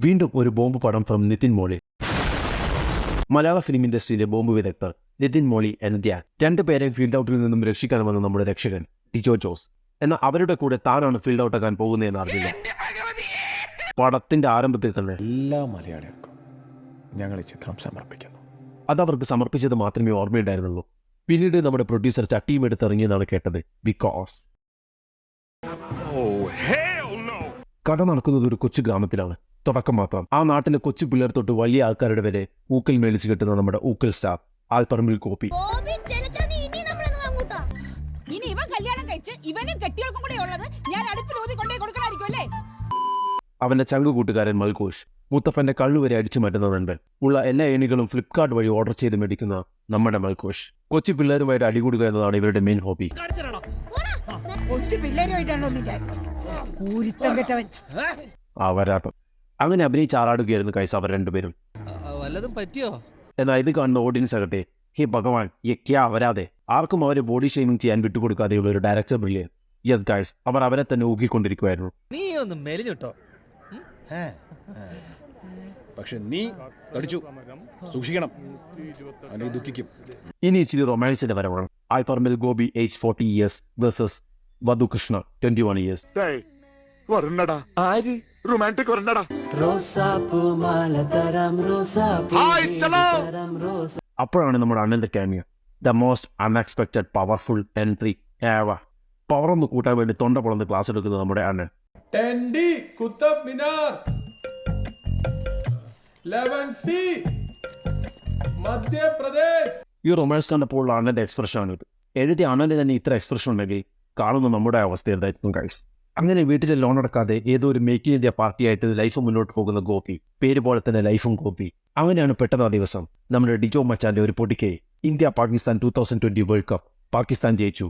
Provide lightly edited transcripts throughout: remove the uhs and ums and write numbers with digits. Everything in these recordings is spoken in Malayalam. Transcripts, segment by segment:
വീണ്ടും ഒരു ബോംബ് പടം from Nitin Molly. Malayala film ഇൻഡസ്ട്രിയിലെ bomb വിദഗ്ധർ നിതിൻ മോളി ആൻഡ് ധ്യാൻ രണ്ടുപേരെ ഫീൽഡ് ഔട്ടിൽ നിന്നും രക്ഷിക്കാൻ വന്ന നമ്മുടെ രക്ഷകൻ ഡിജോ ജോസ്. എന്നാൽ അവരുടെ കൂടെ താനാണ് ഫീൽഡ് ഔട്ട് ആക്കാൻ പോകുന്നതെന്ന് അറിഞ്ഞില്ല. പടത്തിന്റെ ആരംഭത്തിൽ തന്നെ എല്ലാ മലയാളികൾക്കും ഞങ്ങൾ ഈ ചിത്രം സമർപ്പിക്കുന്നു. അതവർക്ക് സമർപ്പിച്ചത് മാത്രമേ ഓർമ്മയുണ്ടായിരുന്നുള്ളൂ. പിന്നീട് നമ്മുടെ പ്രൊഡ്യൂസർ ചട്ടിയും എടുത്തിറങ്ങിയെന്നാണ് കേട്ടത്. ബിക്കോസ് കഥ നടക്കുന്നത് ഒരു കൊച്ചു ഗ്രാമത്തിലാണ്. തുടക്കം മാത്രം. ആ നാട്ടിലെ കൊച്ചു പിള്ളേർ തൊട്ട് വലിയ ആൾക്കാരുടെ വരെ ഊക്കൽ മേളിച്ച് കിട്ടുന്ന നമ്മുടെ ഊക്കൽ സ്റ്റാർ ആൽപ്പറമ്പിൽ ഗോപി. അവന്റെ ചങ്കു കൂട്ടുകാരൻ മൽഘോഷ്. മുത്തഫന്റെ കള്ളുവരെ അടിച്ചു മാറ്റുന്നുണ്ട്. ഉള്ള എല്ലാ ഏണികളും ഫ്ലിപ്കാർട്ട് വഴി ഓർഡർ ചെയ്ത് മേടിക്കുന്ന നമ്മുടെ മൽഘോഷ്. കൊച്ചു പിള്ളേരുമായിട്ട് അടികൂടുക എന്നതാണ് ഇവരുടെ മെയിൻ ഹോബി. വരാത്തം അങ്ങനെ അഭിനയിച്ച് ആറാടുകയായിരുന്നു കൈസ് അവർ രണ്ടുപേരും. എന്നാൽ ഇത് കാണുന്ന ഓഡിയൻസ് ആകട്ടെ, ഹേ ഭഗവാൻ യക്യാ വരാതെ ആർക്കും അവരെ ബോഡി ഷെയ്മിങ് ചെയ്യാൻ വിട്ടുകൊടുക്കാതെയുള്ള ഒരു ഡയറക്ടർ ബ്രില്യൻസ്. യെസ് ഗൈസ്, അവർ അവരെ തന്നെ ഊക്കിക്കൊണ്ടിരിക്കുമായിരുന്നു. പക്ഷെ നീ തടിച്ചു സൂക്ഷിക്കണം, ദുഃഖിക്കും. ഇനി ഇച്ചിരി റൊമാൻസിന്റെ വരവാണ്. Alpparambil Gopi age 40 years versus വധുകൃഷ്ണ 21 years. അപ്പോഴാണ് നമ്മുടെ അണ്ണന്റെ cameo. The most unexpected powerful entry ഏവ. പവർ ഒന്ന് കൂട്ടാൻ വേണ്ടി തൊണ്ട പൊളന്ന് ക്ലാസ് എടുക്കുന്നത് നമ്മുടെ അണ്ണൻ. ഈ റൊമാൻസ് കണ്ടപ്പോൾ അണ്ണന്റെ എക്സ്പ്രഷൻ ആണ് ഇത്. എഴുതിയ അണ്ണന്റെ തന്നെ ഇത്ര എക്സ്പ്രഷൻ ഉണ്ടെങ്കിൽ കാണുന്ന നമ്മുടെ അവസ്ഥ എന്തായിരിക്കും ഗൈസ്. അങ്ങനെ വീട്ടിലെ ലോൺ അടക്കാതെ ഏതോ ഒരു മേക്ക് ഇൻ ഇന്ത്യ പാർട്ടിയായിട്ട് ലൈഫ് മുന്നോട്ട് പോകുന്ന ഗോപി. പേര് പോലെ തന്നെ ലൈഫും ഗോപി. അങ്ങനെയാണ് പെട്ടെന്ന് ആ ദിവസം നമ്മുടെ ഡിജോ മച്ചാന്റെ ഒരു പൊടിക്കൈ. India Pakistan 2020 world cup Pakistan ജയിച്ചു.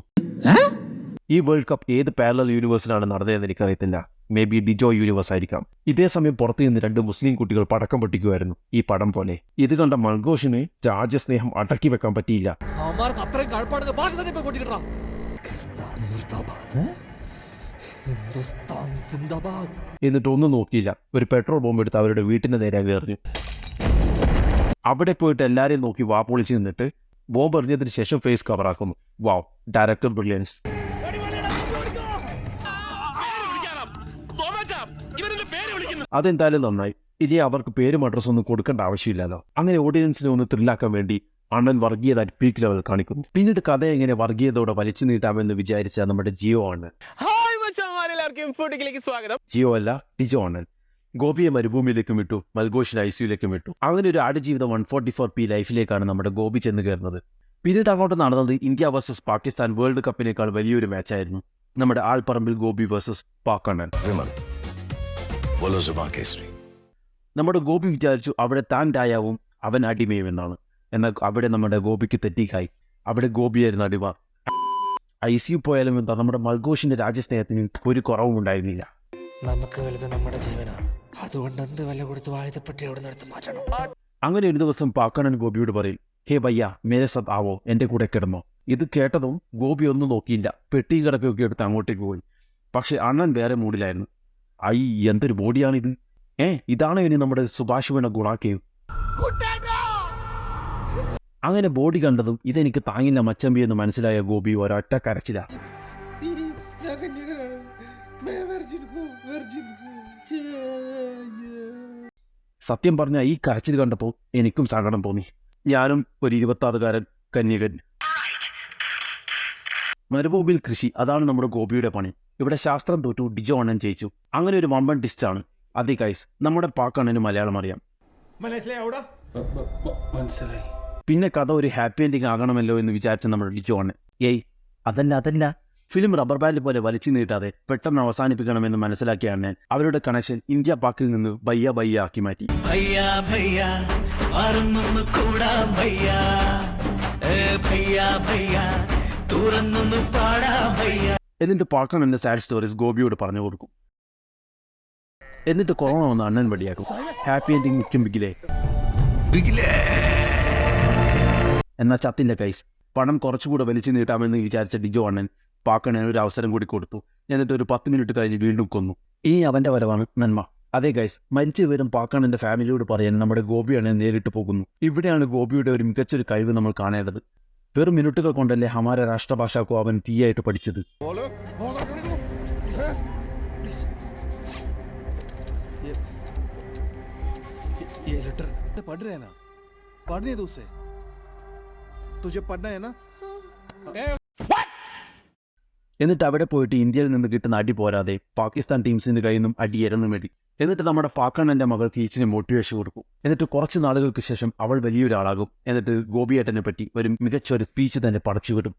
ഈ വേൾഡ് കപ്പ് ഏത് പാരലൽ യൂണിവേഴ്സിലാണ് നടന്നതെന്ന് എനിക്കറിയത്തില്ല. മേ ബി ഡിജോ യൂണിവേഴ്സ് ആയിരിക്കാം. ഇതേ സമയം പുറത്തു നിന്ന് 2 മുസ്ലിം കുട്ടികൾ പടക്കം പൊട്ടിക്കുമായിരുന്നു ഈ പടം പോലെ. ഇത് കണ്ട മൽഘോഷിന് രാജ്യസ്നേഹം അടക്കി വെക്കാൻ പറ്റിയില്ല. എന്നിട്ട് ഒന്നും നോക്കിയില്ല, ഒരു പെട്രോൾ ബോംബ് എടുത്ത് അവരുടെ വീട്ടിന്റെ നേരെ എറിഞ്ഞു. അവിടെ പോയിട്ട് എല്ലാരെയും നോക്കി വാ പൊളിച്ച് നിന്നിട്ട് ബോംബ് എറിഞ്ഞതിന് ശേഷം ഫേസ് കവറാക്കുന്നു. വാവ്, ഡയറക്ടർ ബ്രില്യൻസ്. അതെന്തായാലും നന്നായി. ഇനി അവർക്ക് പേരും അഡ്രസ്സും ഒന്നും കൊടുക്കേണ്ട ആവശ്യമില്ലല്ലോ. അങ്ങനെ ഓഡിയൻസിനെ ഒന്ന് ത്രില്ലാക്കാൻ വേണ്ടി അണ്ണൻ വർഗീയത പീക്ക് ലെവൽ കാണിക്കുന്നു. പിന്നീട് കഥ എങ്ങനെ വർഗീയതയോടെ വലിച്ചു നീട്ടാമെന്ന് വിചാരിച്ച നമ്മുടെ ജിയോ ആണ്. ജിയോ അല്ല, ഡിജോ അണ്ണൻ. ഗോപിയെ മരുഭൂമിയിലേക്കും വിട്ടു, മൽഘോഷിനെ ICUയിലേക്കും വിട്ടു. അങ്ങനെ ഒരു ആടുജീവിതം 144p ലൈഫിലേക്കാണ് നമ്മുടെ ഗോപി ചെന്ന് കയറുന്നത്. പിന്നീട് അങ്ങോട്ട് നടന്നത് ഇന്ത്യ വേഴ്സസ് പാകിസ്ഥാൻ വേൾഡ് കപ്പിനേക്കാൾ വലിയൊരു മാച്ചായിരുന്നു. നമ്മുടെ ആൽപ്പറമ്പിൽ ഗോപി വേഴ്സസ് പാക് അണ്ണൻ. നമ്മുടെ ഗോപി വിചാരിച്ചു അവിടെ താൻ രായാവും അവൻ അടിമയും എന്നാണ്. എന്നാൽ അവിടെ നമ്മുടെ ഗോപിക്ക് തെറ്റിക്കായി. അവിടെ ഗോപിയായിരുന്നു അടിമ. ICU പോയാലും എന്താ, നമ്മുടെ മൽഘോഷിന്റെ രാജ്യസ്നേഹത്തിന് ഒരു കുറവും ഉണ്ടായിരുന്നില്ല. നമുക്ക് വലുത് നമ്മുടെ ജീവനാണ്, അതുകൊണ്ട് എന്ത് വില കൊടുത്ത് വാഴ്ത്തപ്പെട്ട് എവിടെ നിന്ന് മാറ്റണം. അങ്ങനെ ഒരു ദിവസം പാക്കണ്ണൻ ഗോപിയോട് പറയും, ഹേ ഭയ്യ മേരെ സത് ആവോ, എന്റെ കൂടെ കിടന്നോ. ഇത് കേട്ടതും ഗോപി ഒന്നും നോക്കിയില്ല, പെട്ടിയും കിടക്കൊക്കെ എടുത്ത് അങ്ങോട്ടേക്ക് പോയി. പക്ഷെ അണ്ണൻ വേറെ മൂഡിലായിരുന്നു. എന്തൊരു ബോഡിയാണിത്. ഇതാണ് ഇനി നമ്മുടെ സുഭാഷ് വീണ ഗുണാക്കേവ്. അങ്ങനെ ബോഡി കണ്ടതും ഇതെനിക്ക് താങ്ങില്ല മച്ചമ്പി എന്ന് മനസ്സിലായ ഗോപി ഒരൊറ്റ കരച്ചില. സത്യം പറഞ്ഞ ഈ കരച്ചിൽ കണ്ടപ്പോൾ എനിക്കും സങ്കടം തോന്നി. ഞാനും ഒരു 26-കാരൻ കന്യകൻ. മരുഭൂമിയിൽ കൃഷി, അതാണ് നമ്മുടെ ഗോപിയുടെ പണി. ഇവിടെ ശാസ്ത്രം തോറ്റു, ഡിജോ അണ്ണൻ ജയിച്ചു. അങ്ങനെ ഒരു വമ്പൻ ടിസ്റ്റാണ്. അതെ ഗൈസ്, നമ്മുടെ പാക് അണ്ണന് മലയാളം അറിയാം. പിന്നെ കഥ ഒരു ഹാപ്പി എൻഡിങ് ആകണമല്ലോ എന്ന് വിചാരിച്ച നമ്മുടെ ഡിജോ അണ്ണൻ, അതല്ല, ഫിലിം റബ്ബർ ബാൻഡ് പോലെ വലിച്ചു നീട്ടാതെ പെട്ടെന്ന് അവസാനിപ്പിക്കണമെന്ന് മനസ്സിലാക്കിയ അണ്ണൻ അവരുടെ കണക്ഷൻ ഇന്ത്യ പാക്കിൽ നിന്ന് ബയ്യ ആക്കി മാറ്റി. എന്നിട്ട് പാക്കൺ എന്റെ സാഡ് സ്റ്റോറീസ് ഗോപിയോട് പറഞ്ഞു കൊടുക്കും. എന്നിട്ട് കൊറോണ വന്ന് അണ്ണൻ വടിയാക്കും. Happy ending മിക്കും ബിഗിലേ. എന്നാൽ ചത്തില്ല ഗൈസ്. പണം കുറച്ചുകൂടെ വലിച്ചു നീട്ടാമെന്ന് വിചാരിച്ച ഡിജോ അണ്ണൻ പാക്കണ്ണന് ഒരു അവസരം കൂടി കൊടുത്തു. എന്നിട്ട് ഒരു 10 മിനിറ്റ് കഴിഞ്ഞ് വീണ്ടും കൊന്നു. ഇനി അവന്റെ വരവാണ് നന്മ. അതെ ഗൈസ്, മരിച്ചു വരും പാക്കാണെൻ്റെ ഫാമിലിയോട് പറയാൻ നമ്മുടെ ഗോപിയാണ് നേരിട്ട് പോകുന്നു. ഇവിടെയാണ് ഗോപിയുടെ ഒരു മികച്ചൊരു കഴിവ് നമ്മൾ കാണേണ്ടത്. വെറും മിനിറ്റുകൾ കൊണ്ടല്ലേ ഹമാര രാഷ്ട്രഭാഷാക്കോ അവൻ തീയായിട്ട് പഠിച്ചത്. ये लेटर पढ़ रहे हैं ना, पढ़ने दो उसे, तुझे पढ़ना है ना. എന്നിട്ട് അവിടെ പോയിട്ട് ഇന്ത്യയിൽ നിന്ന് കിട്ടുന്ന അടി പോരാതെ പാകിസ്ഥാൻ ടീംസിന്റെ കയ്യിൽ നിന്നും അടി എരന്നു മേടി. എന്നിട്ട് നമ്മുടെ പാക്കാണന്റെ മകൾക്ക് ഈച്ചിന് മോട്ടിവേഷൻ കൊടുക്കും. എന്നിട്ട് കുറച്ച് നാളുകൾക്ക് ശേഷം അവൾ വലിയൊരാളാകും. എന്നിട്ട് ഗോപിയേട്ടനെ പറ്റി ഒരു മികച്ച ഒരു സ്പീച്ച് തന്നെ പടച്ചുവിടും.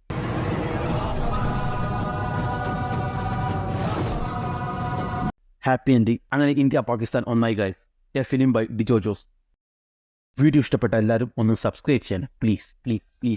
Happy ending. അങ്ങനെ ഇന്ത്യ പാകിസ്ഥാൻ ഒന്നായി guys. A film by Dijo Jose. Video ഇഷ്ടപ്പെട്ട എല്ലാവരും ഒന്ന് സബ്സ്ക്രൈബ് ചെയ്യണം പ്ലീസ് പ്ലീസ് പ്ലീസ്.